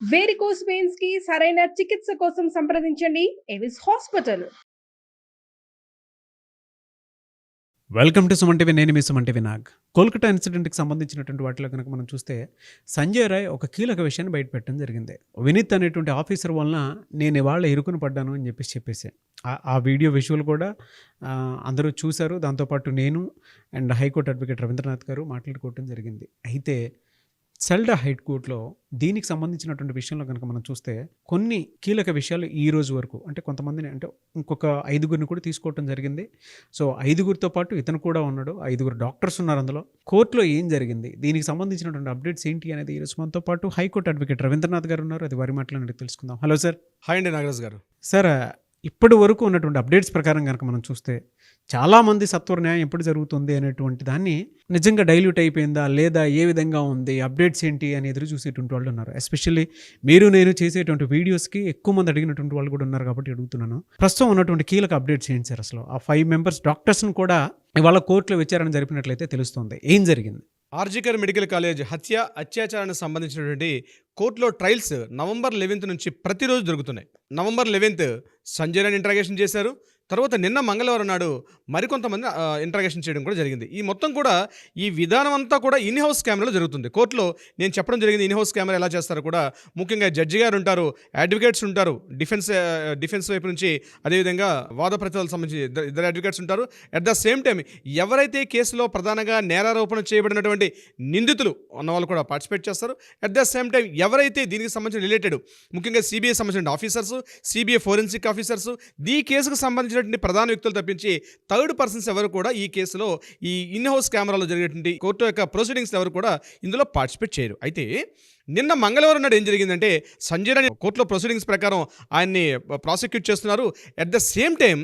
Varicose veins కి సరైన చికిత్స కోసం సంప్రదించండి Avis hospital. Welcome to Suman TV. నేను మీ సుమన్ టీవీ నాగ్. కోల్కతా ఇన్సిడెంట్కి సంబంధించినటువంటి వాటిలో కనుక మనం చూస్తే సంజయ్ రాయ్ ఒక కీలక విషయాన్ని బయటపెట్టడం జరిగింది. వినీత్ అనేటువంటి ఆఫీసర్ వలన నేను ఇవాళ ఇరుకుని పడ్డాను అని చెప్పేసి ఆ వీడియో విజువల్ కూడా అందరూ చూశారు. దాంతోపాటు నేను అండ్ హైకోర్టు అడ్వకేట్ రవీంద్రనాథ్ గారు మాట్లాడుకోవడం జరిగింది. అయితే సెల్డా హైకోర్టులో దీనికి సంబంధించినటువంటి విషయంలో కనుక మనం చూస్తే కొన్ని కీలక విషయాలు ఈ రోజు వరకు అంటే కొంతమందిని అంటే ఇంకొక 5గురిని కూడా తీసుకోవడం జరిగింది. సో 5గురితో పాటు ఇతను కూడా ఉన్నాడు. 5గురు డాక్టర్స్ ఉన్నారు అందులో. కోర్టులో ఏం జరిగింది, దీనికి సంబంధించినటువంటి అప్డేట్స్ ఏంటి అనేది ఈరోజు మనతో పాటు హైకోర్టు అడ్వకేట్ రవీంద్రనాథ్ గారు ఉన్నారు. అది వారి మాటలను తెలుసుకుందాం. Hello sir. హాయ్ అండి నాగరాజ్ గారు. సార్, ఇప్పటి వరకు ఉన్నటువంటి అప్డేట్స్ ప్రకారం కనుక మనం చూస్తే చాలామంది సత్వర న్యాయం ఎప్పుడు జరుగుతుంది అనేటువంటి దాన్ని నిజంగా డైల్యూట్ అయిపోయిందా లేదా ఏ విధంగా ఉంది, అప్డేట్స్ ఏంటి అని ఎదురు చూసేటువంటి వాళ్ళు ఉన్నారు. ఎస్పెషల్లీ మీరు నేను చేసేటువంటి వీడియోస్కి ఎక్కువ మంది అడిగినటువంటి వాళ్ళు కూడా ఉన్నారు కాబట్టి అడుగుతున్నాను. ప్రస్తుతం ఉన్నటువంటి కీలక అప్డేట్స్ ఏంటి సార్? అసలు ఆ 5 మెంబర్స్ డాక్టర్స్ని కూడా ఇవాళ కోర్టులో విచారణ జరిపినట్లయితే తెలుస్తుంది. ఏం జరిగింది? ఆర్జికర్ మెడికల్ కాలేజ్ అత్యాచారానికి సంబంధించినటువంటి కోర్టులో ట్రయల్స్ నవంబర్ 11th నుంచి ప్రతిరోజు జరుగుతున్నాయి. November 11th Sanjay Roy interrogation చేశారు. తర్వాత నిన్న మంగళవారం నాడు మరికొంతమంది ఇంట్రాగేషన్ చేయడం కూడా జరిగింది. ఈ మొత్తం కూడా ఈ విధానం అంతా కూడా ఇన్ హౌస్ కెమెరాలో జరుగుతుంది. కోర్టులో నేను చెప్పడం జరిగింది ఇన్ హౌస్ కెమెరా ఎలా చేస్తారో కూడా. ముఖ్యంగా జడ్జి గారు ఉంటారు, అడ్వకేట్స్ ఉంటారు, డిఫెన్స్ వైపు నుంచి, అదేవిధంగా వాద ప్రతివాదాలకు సంబంధించి ఇద్దరు అడ్వకేట్స్ ఉంటారు. అట్ ద సేమ్ టైం ఎవరైతే కేసులో ప్రధానంగా నేరారోపణ చేయబడినటువంటి నిందితులు ఉన్న వాళ్ళు కూడా పార్టిసిపేట్ చేస్తారు. అట్ ద సేమ్ టైం ఎవరైతే దీనికి సంబంధించిన రిలేటెడ్ ముఖ్యంగా సిబిఐ సంబంధించిన ఆఫీసర్స్, సిబిఐ ఫోరెన్సిక్ ఆఫీసర్స్, ఈ కేసుకు సంబంధించిన ప్రధాన వ్యక్తులు తప్పించి థర్డ్ పర్సన్స్ ఎవరు కూడా ఈ కేసులో ఈ ఇన్ హౌస్ కెమెరాలో జరిగేటువంటి కోర్టు యొక్క ప్రొసీడింగ్స్ ఎవరు కూడా ఇందులో పార్టిసిపేట్ చేయరు. అయితే నిన్న మంగళవారం నాడు ఏం జరిగిందంటే సంజయ్ రాయ్ కోర్టులో ప్రొసీడింగ్స్ ప్రకారం ఆయన్ని ప్రాసిక్యూట్ చేస్తున్నారు. అట్ ద సేమ్ టైం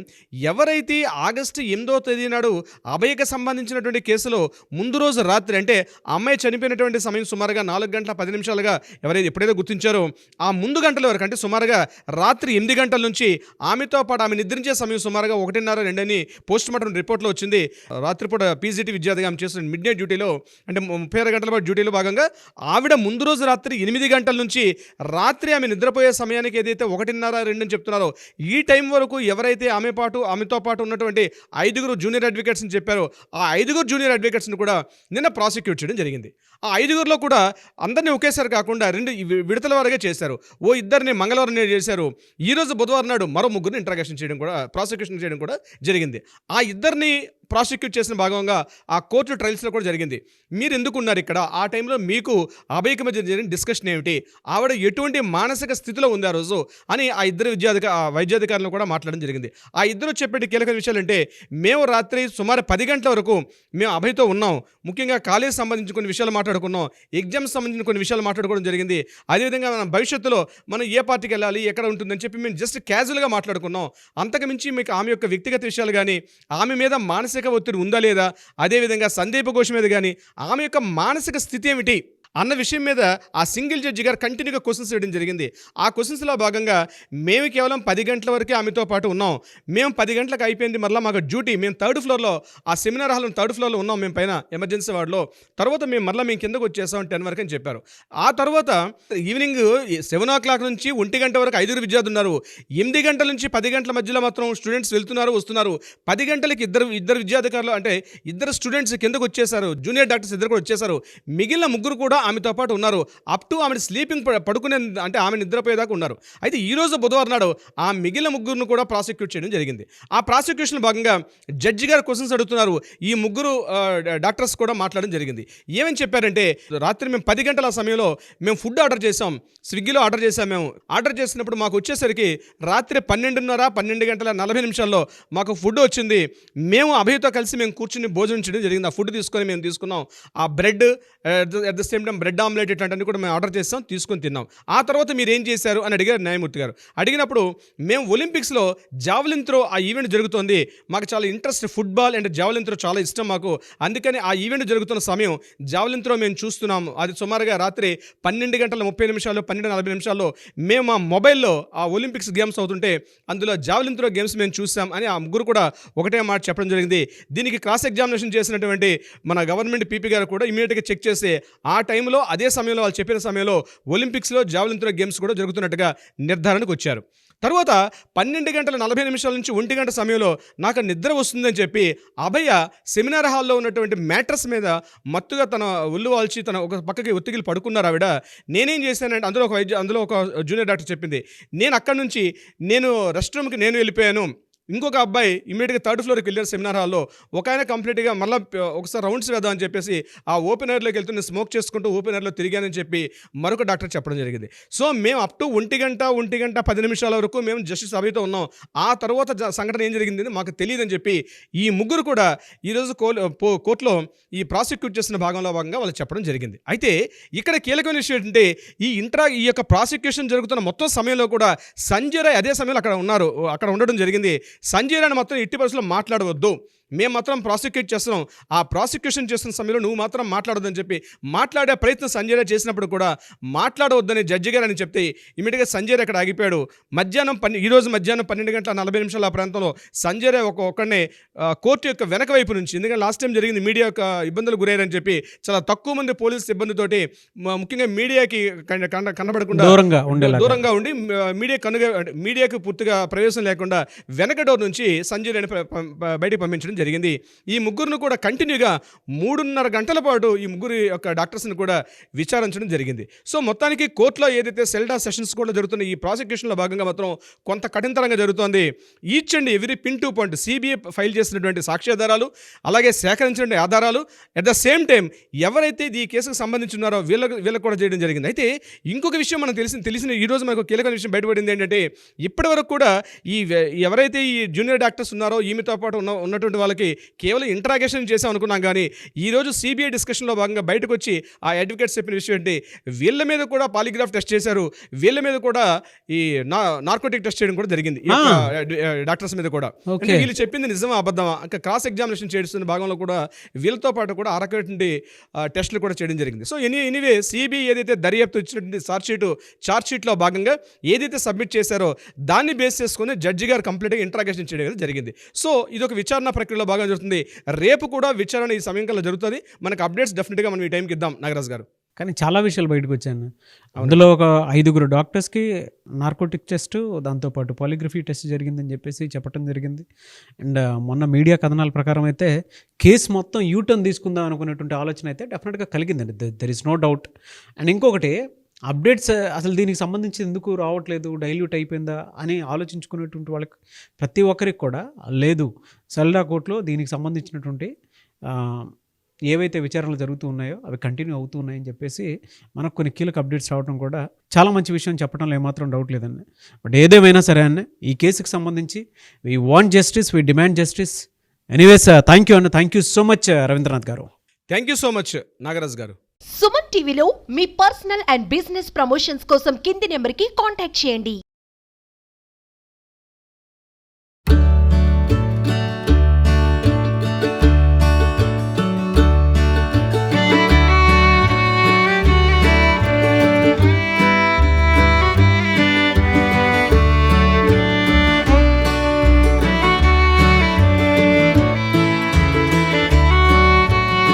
ఎవరైతే ఆగస్టు 8వ తేదీ నాడు అభయకు సంబంధించినటువంటి కేసులో ముందు రోజు రాత్రి అంటే అమ్మాయి చనిపోయినటువంటి సమయం సుమారుగా 4:10 ఎవరైతే ఎప్పుడైతే గుర్తించారో ఆ ముందు గంటల వరకు అంటే సుమారుగా రాత్రి 8 గంటల నుంచి ఆమెతో పాటు ఆమె నిద్రించే సమయం సుమారుగా 1:30-2 అని పోస్ట్ మార్టం రిపోర్ట్లో వచ్చింది. రాత్రిపూట పీజీటీ విద్యార్థిగా ఆమె చేస్తున్న మిడ్ నైట్ డ్యూటీలో అంటే 36 గంటల పాటు డ్యూటీలో భాగంగా ఆవిడ ముందు రోజు రాత్రి 8 గంటల నుంచి రాత్రి ఆమె నిద్రపోయే సమయానికి ఏదైతే 1:30-2 అని చెప్తున్నారో ఈ టైం వరకు ఎవరైతే ఆమెతో పాటు ఉన్నటువంటి 5గురు జూనియర్ అడ్వకేట్స్ని చెప్పారో ఆ 5గురు జూనియర్ అడ్వకేట్స్ని కూడా నిన్న ప్రాసిక్యూట్ చేయడం జరిగింది. ఆ 5గురిలో కూడా అందరినీ ఒకేసారి కాకుండా 2 విడతల వారుగా చేశారు. ఇద్దరిని మంగళవారం చేశారు. ఈరోజు బుధవారం నాడు మరో 3గురిని ఇంట్రాగేషన్ చేయడం కూడా ప్రాసిక్యూషన్ చేయడం కూడా జరిగింది. ఆ ఇద్దరిని ప్రాసిక్యూట్ చేసిన భాగంగా ఆ కోర్టు ట్రయల్స్లో కూడా జరిగింది. మీరు ఎందుకు ఉన్నారు ఇక్కడ? ఆ టైంలో మీకు అభయకి మధ్య జరిగిన డిస్కషన్ ఏమిటి? ఆవిడ ఎటువంటి మానసిక స్థితిలో ఉంది ఆ రోజు అని ఆ ఇద్దరు వైద్యాధికారులను కూడా మాట్లాడడం జరిగింది. ఆ ఇద్దరు చెప్పే కీలక విషయాలు అంటే మేము రాత్రి సుమారు 10 గంటల వరకు మేము అభయ్తో ఉన్నాం. ముఖ్యంగా కాలేజ్ సంబంధించిన కొన్ని విషయాలు మాట్లాడుకున్నాం, ఎగ్జామ్స్ సంబంధించిన కొన్ని విషయాలు మాట్లాడుకోవడం జరిగింది. అదేవిధంగా మన భవిష్యత్తులో మనం ఏ పార్టీకి వెళ్ళాలి, ఎక్కడ ఉంటుందని చెప్పి మేము జస్ట్ క్యాజువల్గా మాట్లాడుకున్నాం. అంతకుమించి మీకు ఆమె యొక్క వ్యక్తిగత విషయాలు కానీ, ఆమె మీద మానసిక ఒత్తిడి ఉందా లేదా, అదేవిధంగా సందీప ఘోష్ మీద కానీ ఆమె యొక్క మానసిక స్థితి ఏమిటి అన్న విషయం మీద ఆ సింగిల్ జడ్జి గారు కంటిన్యూగా క్వశ్చన్స్ వేయడం జరిగింది. ఆ క్వశ్చన్స్లో భాగంగా మేము కేవలం 10 గంటల వరకే ఆమెతో పాటు ఉన్నాం. మేము 10 గంటలకు అయిపోయింది, మరలా మాకు డ్యూటీ, మేము 3rd ఫ్లోర్లో ఆ సెమినార్ హాల్లో 3rd ఫ్లోర్లో ఉన్నాం, మేము పైన ఎమర్జెన్సీ వార్డులో. తర్వాత మేము కిందకు వచ్చేసాం 10 వరకు అని చెప్పారు. ఆ తర్వాత ఈవినింగ్ 7 o'clock నుంచి 1 గంట వరకు 5 విద్యార్థులు ఉన్నారు. 8 గంటల నుంచి 10 గంటల మధ్యలో మాత్రం స్టూడెంట్స్ వెళ్తున్నారు వస్తున్నారు. 10 గంటలకి ఇద్దరు విద్యాధికారులు అంటే ఇద్దరు స్టూడెంట్స్ కిందకు వచ్చేసారు. జూనియర్ డాక్టర్స్ ఇద్దరు కూడా వచ్చేసారు. మిగిలిన 3 కూడా ఆమెతో పాటు ఉన్నారు. అప్ టు ఆమె స్లీపింగ్ పడుకునే అంటే ఆమె నిద్రపోయేదాకా ఉన్నారు. అయితే ఈరోజు బుధవారం నాడు ఆ మిగిలిన 3 కూడా ప్రాసిక్యూట్ చేయడం జరిగింది. ఆ ప్రాసిక్యూషన్ భాగంగా జడ్జి గారు క్వశ్చన్స్ అడుగుతున్నారు. ఈ 3 డాక్టర్స్ కూడా మాట్లాడడం జరిగింది. ఏమని చెప్పారంటే రాత్రి మేము 10 గంటల సమయంలో మేము ఫుడ్ ఆర్డర్ చేసాం, స్విగ్గీలో ఆర్డర్ చేసాం. మేము ఆర్డర్ చేసినప్పుడు మాకు వచ్చేసరికి రాత్రి 12:40 మాకు ఫుడ్ వచ్చింది. మేము అభయ్తో కలిసి మేము కూర్చుని భోజనం చేయడం జరిగింది. ఆ ఫుడ్ తీసుకొని మేము తీసుకున్నాం. ఆ bread at the same time bread omelette ఇట్లాంటివన్నీ కూడా మేము ఆర్డర్ చేస్తాం, తీసుకొని తిన్నాం. ఆ తర్వాత మీరు ఏం చేశారు అని అడిగారు న్యాయమూర్తి గారు. అడిగినప్పుడు మేము ఒలింపిక్స్లో జావలిన్ త్రో ఆ ఈవెంట్ జరుగుతుంది, మాకు చాలా interest, football and javelin throw చాలా ఇష్టం మాకు, అందుకని ఆ ఈవెంట్ జరుగుతున్న సమయం జావలిన్ త్రో మేము చూస్తున్నాము. అది సుమారుగా రాత్రి 12:30 12:40 మేము మా మొబైల్లో ఆ ఒలింపిక్స్ గేమ్స్ అవుతుంటే అందులో జావలిన్ త్రో గేమ్స్ మేము చూసాం అని ఆ 3 కూడా ఒకటే మాట చెప్పడం జరిగింది. దీనికి క్రాస్ ఎగ్జామినేషన్ చేసినటువంటి మన గవర్నమెంట్ పీపీ గారు కూడా ఇమీడియట్గా చెక్ చేసి ఆ టైంలో అదే సమయంలో వాళ్ళు చెప్పిన సమయంలో ఒలింపిక్స్లో జావెలిన్ త్రో గేమ్స్ కూడా జరుగుతున్నట్టుగా నిర్ధారణకు వచ్చారు. తర్వాత 12:40 నుంచి 1 గంట సమయంలో నాకు నిద్ర వస్తుందని చెప్పి అభయ సెమినార్ హాల్లో ఉన్నటువంటి మ్యాట్రస్ మీద మత్తుగా తన ఒళ్ళు వాల్చి తన ఒక పక్కకి ఒత్తిగిలి పడుకున్నారు ఆవిడ. నేనేం చేశానంటే అందులో ఒక జూనియర్ డాక్టర్ చెప్పింది, నేను అక్కడి నుంచి రెస్ట్ రూమ్కి వెళ్ళిపోయాను. ఇంకొక అబ్బాయి ఇమీడియట్గా 3rd ఫ్లోర్కి వెళ్ళారు సెమినార్ హాల్లో. ఒక ఆయన కంప్లీట్గా మళ్ళీ ఒకసారి రౌండ్స్ వేద్దామని చెప్పేసి ఆ ఓపెన్ ఎయిర్లోకి వెళ్తూ నేను స్మోక్ చేసుకుంటూ ఓపెన్ ఎయిర్లో తిరిగానని చెప్పి మరొక డాక్టర్ చెప్పడం జరిగింది. సో మేము అప్ టు 1 గంట 10 వరకు మేము జస్టిస్ అభయ్తో ఉన్నాం. ఆ తర్వాత సంఘటన ఏం జరిగింది మాకు తెలియదని చెప్పి ఈ ముగ్గురు కూడా ఈరోజు కోర్టులో ఈ ప్రాసిక్యూట్ చేసిన భాగంగా వాళ్ళు చెప్పడం జరిగింది. అయితే ఇక్కడ కీలకమైన విషయం ఏంటంటే ఈ యొక్క ప్రాసిక్యూషన్ జరుగుతున్న మొత్తం సమయంలో కూడా సంజయ్ రాయ్ అదే సమయంలో అక్కడ ఉండడం జరిగింది. సంజయ్ రాయ్ మాత్రం ఎట్టి పరిస్థితుల్లో మాట్లాడవద్దు, మేము మాత్రం ప్రాసిక్యూట్ చేస్తున్నాం, ఆ ప్రాసిక్యూషన్ చేస్తున్న సమయంలో నువ్వు మాత్రం మాట్లాడొద్దని చెప్పి మాట్లాడే ప్రయత్నం సంజయ్ రాయ్ చేసినప్పుడు కూడా మాట్లాడవద్దని జడ్జి గారు అని చెప్తే ఇమీడియట్గా సంజయ్ రాయ్ అక్కడ ఆగిపోయాడు. ఈరోజు మధ్యాహ్నం 12:40 ఆ ప్రాంతంలో సంజయ్ రాయ్ ఒక్కడనే కోర్టు యొక్క వెనక వైపు నుంచి, ఎందుకంటే లాస్ట్ టైం జరిగింది మీడియా యొక్క ఇబ్బందులు గురయ్యారని చెప్పి చాలా తక్కువ మంది పోలీసు సిబ్బందితోటి ముఖ్యంగా మీడియాకి కనబడకుండా దూరంగా ఉండి మీడియాకి పూర్తిగా ప్రవేశం లేకుండా వెనక డోర్ నుంచి సంజయ్ రాయ్ని బయటికి పంపించడం జరిగింది. ఈ ముగ్గురును కూడా కంటిన్యూగా 3.5 గంటల పాటు ఈ ముగ్గురు యొక్క డాక్టర్స్ని కూడా విచారించడం జరిగింది. సో మొత్తానికి కోర్టులో ఏదైతే సెల్డా సెషన్స్ కూడా జరుగుతున్న ఈ ప్రాసిక్యూషన్లో భాగంగా మాత్రం కొంత కఠినతరంగా జరుగుతోంది. Each and every pin to point CBI file చేసినటువంటి సాక్ష్యాధారాలు, అలాగే సేకరించిన ఆధారాలు, అట్ ద సేమ్ టైం ఎవరైతే ఈ కేసుకు సంబంధించి ఉన్నారో వీళ్ళకు కూడా చేయడం జరిగింది. అయితే ఇంకొక విషయం మనకు తెలిసిన ఈరోజు మనకు కీలకమైన విషయం బయటపడింది ఏంటంటే ఇప్పటి వరకు కూడా ఎవరైతే ఈ జూనియర్ డాక్టర్స్ ఉన్నారో ఈమెతో పాటు ఉన్నటువంటి వాళ్ళకి కేవలం ఇంట్రాగేషన్ చేసాం అనుకున్నాం. కానీ ఈరోజు సిబిఐ డిస్కషన్లో భాగంగా బయటకు వచ్చి ఆ అడ్వకేట్స్ చెప్పిన విషయం ఏంటి, వీళ్ళ మీద కూడా పాలిగ్రాఫ్ టెస్ట్ చేశారు, వీళ్ళ మీద కూడా ఈ నార్కోటిక్ టెస్ట్ చేయడం కూడా జరిగింది డాక్టర్స్ మీద కూడా. వీళ్ళు చెప్పింది నిజమా అబద్ధమా క్రాస్ ఎగ్జామినేషన్ చేస్తున్న భాగంలో కూడా వీళ్ళతో పాటు కూడా అరకటి టెస్టులు కూడా చేయడం జరిగింది. సో ఎనీవే సిబిఐ ఏదైతే దర్యాప్తు ఇచ్చినటువంటి చార్జ్ షీట్లో భాగంగా ఏదైతే సబ్మిట్ చేశారో దాన్ని బేస్ చేసుకుని జడ్జి గారు కంప్లీట్గా ఇంట్రాగేషన్ చేయడం జరిగింది. సో ఇది ఒక విచారణ ప్రక్రియలో భాగంగా జరుగుతుంది. రేపు కూడా విచారణ ఈ సమయం కల్లా జరుగుతుంది. మనకు అప్డేట్స్ డెఫినెట్గా మనం ఈ టైంకి ఇద్దాం నాగరాజ్ గారు. కానీ చాలా విషయాలు బయటకు వచ్చాను. అందులో ఒక 5 డాక్టర్స్కి నార్కోటిక్ టెస్ట్, దాంతోపాటు పాలిగ్రఫీ టెస్ట్ జరిగిందని చెప్పేసి చెప్పడం జరిగింది. అండ్ మొన్న మీడియా కథనాల ప్రకారం అయితే కేసు మొత్తం యూటర్న్ తీసుకుందాం అనుకునేటువంటి ఆలోచన అయితే డెఫినెట్గా కలిగిందండి. There is no doubt. And ఇంకొకటి అప్డేట్స్ అసలు దీనికి సంబంధించి ఎందుకు రావట్లేదు, డైల్యూట్ అయిపోయిందా అని ఆలోచించుకునేటువంటి వాళ్ళకి ప్రతి ఒక్కరికి కూడా లేదు, సెల్డా కోర్టులో దీనికి సంబంధించినటువంటి ఏవైతే విచారణలు జరుగుతూ ఉన్నాయో అవి కంటిన్యూ అవుతూ ఉన్నాయని చెప్పేసి మనకు కొన్ని కీలక అప్డేట్స్ రావడం కూడా చాలా మంచి విషయం, చెప్పడంలో ఏమాత్రం డౌట్ లేదండి. బట్ ఏదేమైనా సరే అన్న ఈ కేసుకి సంబంధించి we want justice, we demand justice. Anyways thank you అన్న, thank you so much Ravindranath garu. Thank you so much Nagaraj garu. Suman టీవీలో మీ పర్సనల్ అండ్ బిజినెస్ ప్రమోషన్స్ కోసం కింది నెంబర్కి కాంటాక్ట్ చేయండి.